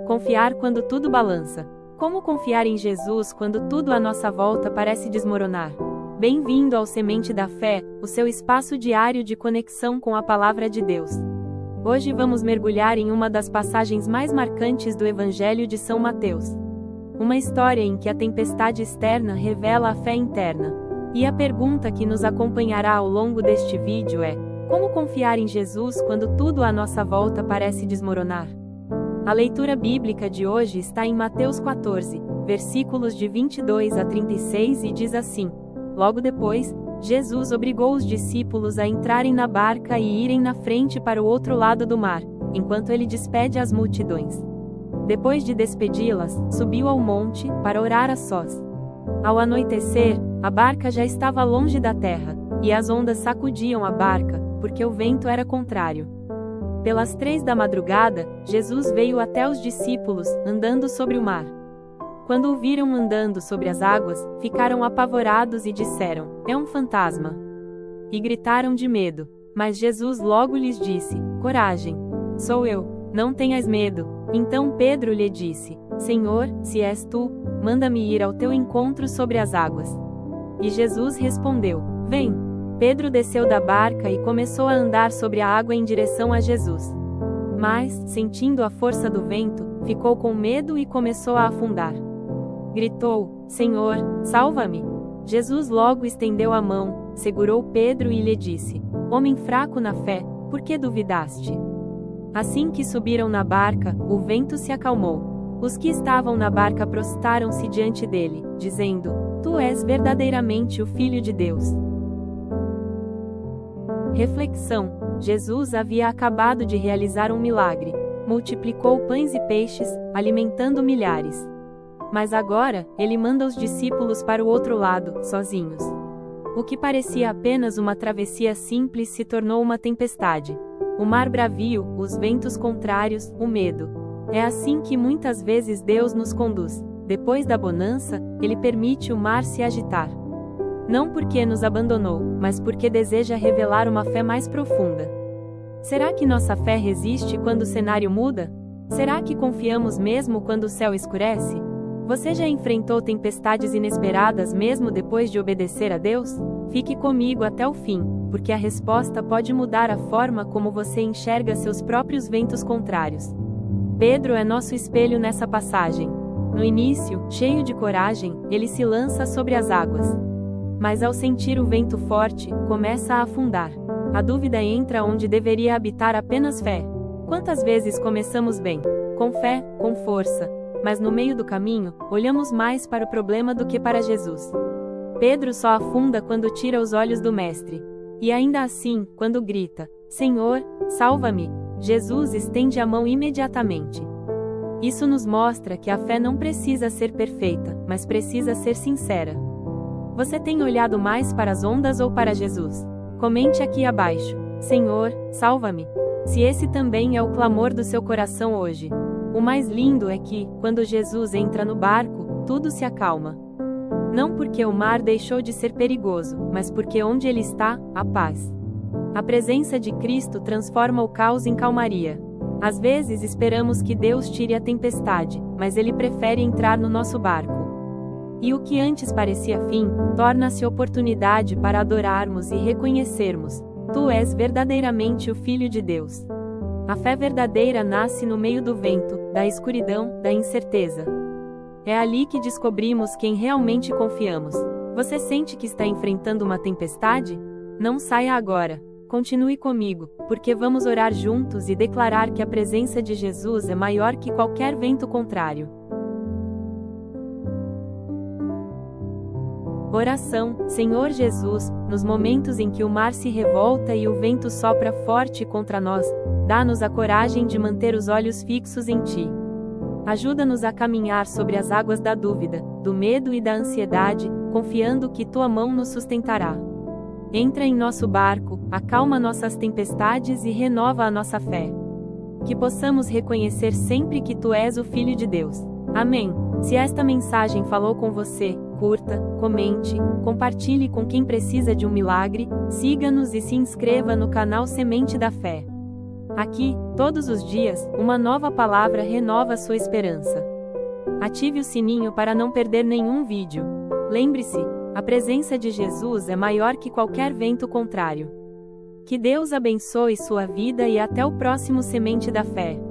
Confiar quando tudo balança. Como confiar em Jesus quando tudo à nossa volta parece desmoronar? Bem-vindo ao Semente da Fé, o seu espaço diário de conexão com a Palavra de Deus. Hoje vamos mergulhar em uma das passagens mais marcantes do Evangelho de São Mateus. Uma história em que a tempestade externa revela a fé interna. E a pergunta que nos acompanhará ao longo deste vídeo é: como confiar em Jesus quando tudo à nossa volta parece desmoronar? A leitura bíblica de hoje está em Mateus 14, versículos de 22 a 36 e diz assim: Logo depois, Jesus obrigou os discípulos a entrarem na barca e irem na frente para o outro lado do mar, enquanto ele despede as multidões. Depois de despedi-las, subiu ao monte, para orar a sós. Ao anoitecer, a barca já estava longe da terra, e as ondas sacudiam a barca, porque o vento era contrário. Pelas 3 da madrugada, Jesus veio até os discípulos, andando sobre o mar. Quando o viram andando sobre as águas, ficaram apavorados e disseram: É um fantasma! E gritaram de medo. Mas Jesus logo lhes disse: Coragem! Sou eu, não tenhas medo. Então Pedro lhe disse: Senhor, se és tu, manda-me ir ao teu encontro sobre as águas. E Jesus respondeu: Vem! Pedro desceu da barca e começou a andar sobre a água em direção a Jesus. Mas, sentindo a força do vento, ficou com medo e começou a afundar. Gritou: Senhor, salva-me! Jesus logo estendeu a mão, segurou Pedro e lhe disse: Homem fraco na fé, por que duvidaste? Assim que subiram na barca, o vento se acalmou. Os que estavam na barca prostraram-se diante dele, dizendo: Tu és verdadeiramente o Filho de Deus. Reflexão: Jesus havia acabado de realizar um milagre. Multiplicou pães e peixes, alimentando milhares. Mas agora, ele manda os discípulos para o outro lado, sozinhos. O que parecia apenas uma travessia simples se tornou uma tempestade. O mar bravio, os ventos contrários, o medo. É assim que muitas vezes Deus nos conduz. Depois da bonança, ele permite o mar se agitar. Não porque nos abandonou, mas porque deseja revelar uma fé mais profunda. Será que nossa fé resiste quando o cenário muda? Será que confiamos mesmo quando o céu escurece? Você já enfrentou tempestades inesperadas mesmo depois de obedecer a Deus? Fique comigo até o fim, porque a resposta pode mudar a forma como você enxerga seus próprios ventos contrários. Pedro é nosso espelho nessa passagem. No início, cheio de coragem, ele se lança sobre as águas. Mas ao sentir o vento forte, começa a afundar. A dúvida entra onde deveria habitar apenas fé. Quantas vezes começamos bem, com fé, com força, mas no meio do caminho, olhamos mais para o problema do que para Jesus. Pedro só afunda quando tira os olhos do Mestre. E ainda assim, quando grita: Senhor, salva-me, Jesus estende a mão imediatamente. Isso nos mostra que a fé não precisa ser perfeita, mas precisa ser sincera. Você tem olhado mais para as ondas ou para Jesus? Comente aqui abaixo: Senhor, salva-me. Se esse também é o clamor do seu coração hoje. O mais lindo é que, quando Jesus entra no barco, tudo se acalma. Não porque o mar deixou de ser perigoso, mas porque onde ele está, há paz. A presença de Cristo transforma o caos em calmaria. Às vezes esperamos que Deus tire a tempestade, mas ele prefere entrar no nosso barco. E o que antes parecia fim, torna-se oportunidade para adorarmos e reconhecermos: Tu és verdadeiramente o Filho de Deus. A fé verdadeira nasce no meio do vento, da escuridão, da incerteza. É ali que descobrimos quem realmente confiamos. Você sente que está enfrentando uma tempestade? Não saia agora. Continue comigo, porque vamos orar juntos e declarar que a presença de Jesus é maior que qualquer vento contrário. Oração: Senhor Jesus, nos momentos em que o mar se revolta e o vento sopra forte contra nós, dá-nos a coragem de manter os olhos fixos em Ti. Ajuda-nos a caminhar sobre as águas da dúvida, do medo e da ansiedade, confiando que Tua mão nos sustentará. Entra em nosso barco, acalma nossas tempestades e renova a nossa fé. Que possamos reconhecer sempre que Tu és o Filho de Deus. Amém. Se esta mensagem falou com você, curta, comente, compartilhe com quem precisa de um milagre, siga-nos e se inscreva no canal Semente da Fé. Aqui, todos os dias, uma nova palavra renova sua esperança. Ative o sininho para não perder nenhum vídeo. Lembre-se, a presença de Jesus é maior que qualquer vento contrário. Que Deus abençoe sua vida e até o próximo Semente da Fé.